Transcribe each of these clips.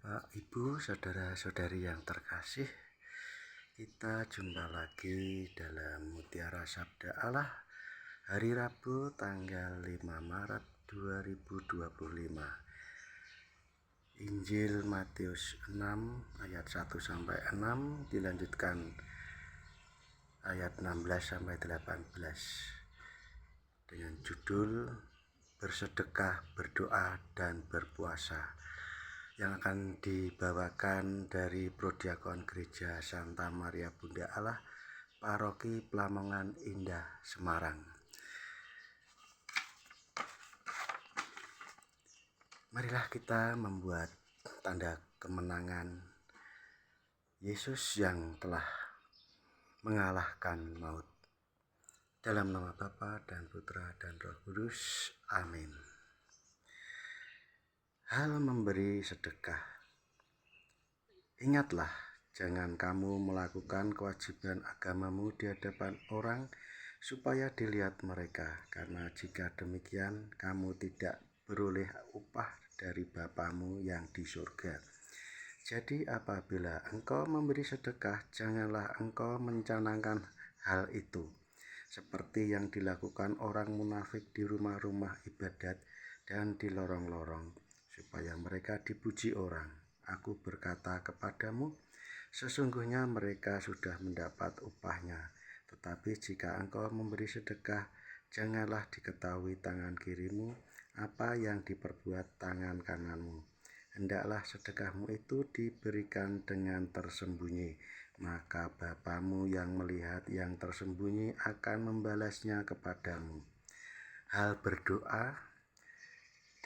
Bapak, Ibu, saudara-saudari yang terkasih, kita jumpa lagi dalam Mutiara Sabda Allah hari Rabu tanggal 5 Maret 2025. Injil Matius 6 ayat 1-6 dilanjutkan ayat 16-18 dengan judul Bersedekah, Berdoa, dan Berpuasa, yang akan dibawakan dari Prodiakon Gereja Santa Maria Bunda Allah, Paroki Pelamongan Indah, Semarang. Marilah kita membuat tanda kemenangan Yesus yang telah mengalahkan maut. Dalam nama Bapa dan Putra dan Roh Kudus. Amin. Hal memberi sedekah. Ingatlah, jangan kamu melakukan kewajiban agamamu di hadapan orang supaya dilihat mereka, karena jika demikian kamu tidak beroleh upah dari Bapamu yang di surga. Jadi apabila engkau memberi sedekah, janganlah engkau mencanangkan hal itu, seperti yang dilakukan orang munafik di rumah-rumah ibadat dan di lorong-lorong, supaya mereka dipuji orang. Aku berkata kepadamu, sesungguhnya mereka sudah mendapat upahnya. Tetapi jika engkau memberi sedekah, janganlah diketahui tangan kirimu apa yang diperbuat tangan kananmu. Hendaklah sedekahmu itu diberikan dengan tersembunyi, maka Bapamu yang melihat yang tersembunyi akan membalasnya kepadamu. Hal berdoa.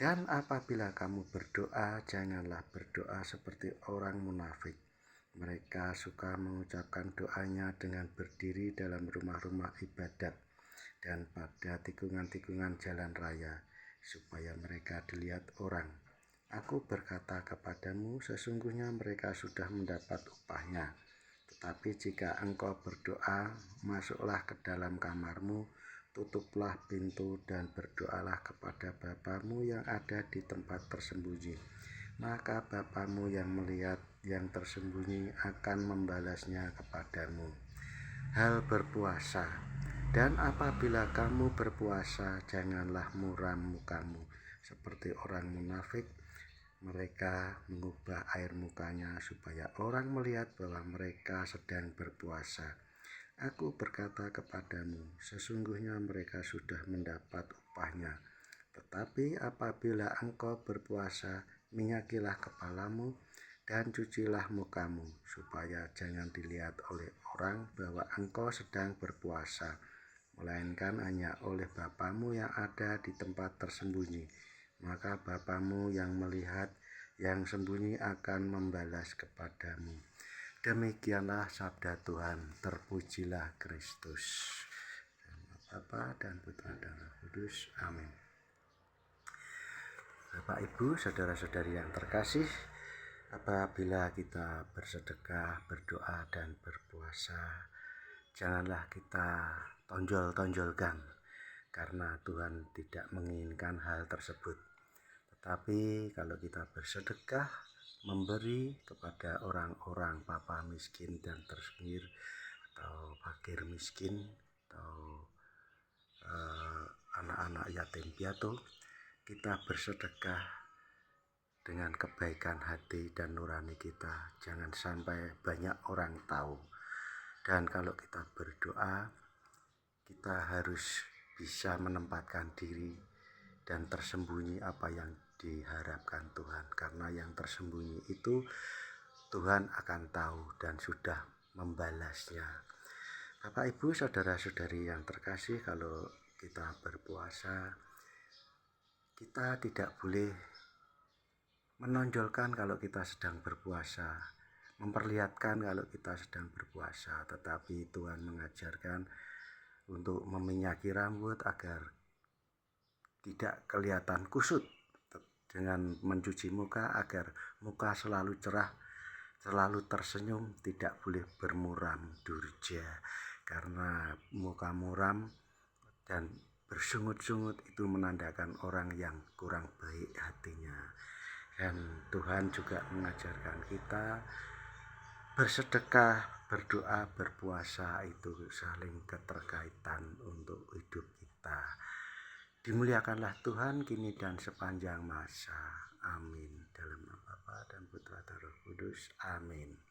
Dan apabila kamu berdoa, janganlah berdoa seperti orang munafik. Mereka suka mengucapkan doanya dengan berdiri dalam rumah-rumah ibadat dan pada tikungan-tikungan jalan raya, supaya mereka dilihat orang. Aku berkata kepadamu, sesungguhnya mereka sudah mendapat upahnya. Tetapi jika engkau berdoa, masuklah ke dalam kamarmu, tutuplah pintu dan berdoalah kepada Bapamu yang ada di tempat tersembunyi. Maka Bapamu yang melihat yang tersembunyi akan membalasnya kepadamu. Hal berpuasa. Dan apabila kamu berpuasa, janganlah muram mukamu seperti orang munafik. Mereka mengubah air mukanya supaya orang melihat bahwa mereka sedang berpuasa. Aku berkata kepadamu, sesungguhnya mereka sudah mendapat upahnya. Tetapi apabila engkau berpuasa, minyakilah kepalamu dan cucilah mukamu, supaya jangan dilihat oleh orang bahwa engkau sedang berpuasa, melainkan hanya oleh Bapamu yang ada di tempat tersembunyi. Maka Bapamu yang melihat yang sembunyi akan membalas kepadamu. Demikianlah sabda Tuhan. Terpujilah Kristus. Bapa dan Putra dan Roh Kudus. Amin. Bapak, Ibu, saudara-saudari yang terkasih, apabila kita bersedekah, berdoa, dan berpuasa, janganlah kita tonjol-tonjolkan, karena Tuhan tidak menginginkan hal tersebut. Tetapi kalau kita bersedekah, memberi kepada orang-orang papa miskin dan terpinggir, atau fakir miskin, atau anak-anak yatim piatu, kita bersedekah dengan kebaikan hati dan nurani kita. Jangan sampai banyak orang tahu. Dan kalau kita berdoa, kita harus bisa menempatkan diri dan tersembunyi apa yang diharapkan Tuhan, karena yang tersembunyi itu Tuhan akan tahu dan sudah membalasnya. Bapak, Ibu, saudara-saudari yang terkasih, kalau kita berpuasa, kita tidak boleh menonjolkan kalau kita sedang berpuasa, memperlihatkan kalau kita sedang berpuasa, tetapi Tuhan mengajarkan untuk meminyaki rambut agar tidak kelihatan kusut, dengan mencuci muka agar muka selalu cerah, selalu tersenyum, tidak boleh bermuram durja, karena muka muram dan bersungut-sungut itu menandakan orang yang kurang baik hatinya. Dan Tuhan juga mengajarkan kita bersedekah, berdoa, berpuasa itu saling keterkaitan untuk hidup kita. Dimuliakanlah Tuhan kini dan sepanjang masa. Amin. Dalam nama Bapa dan Putra dan Roh Kudus. Amin.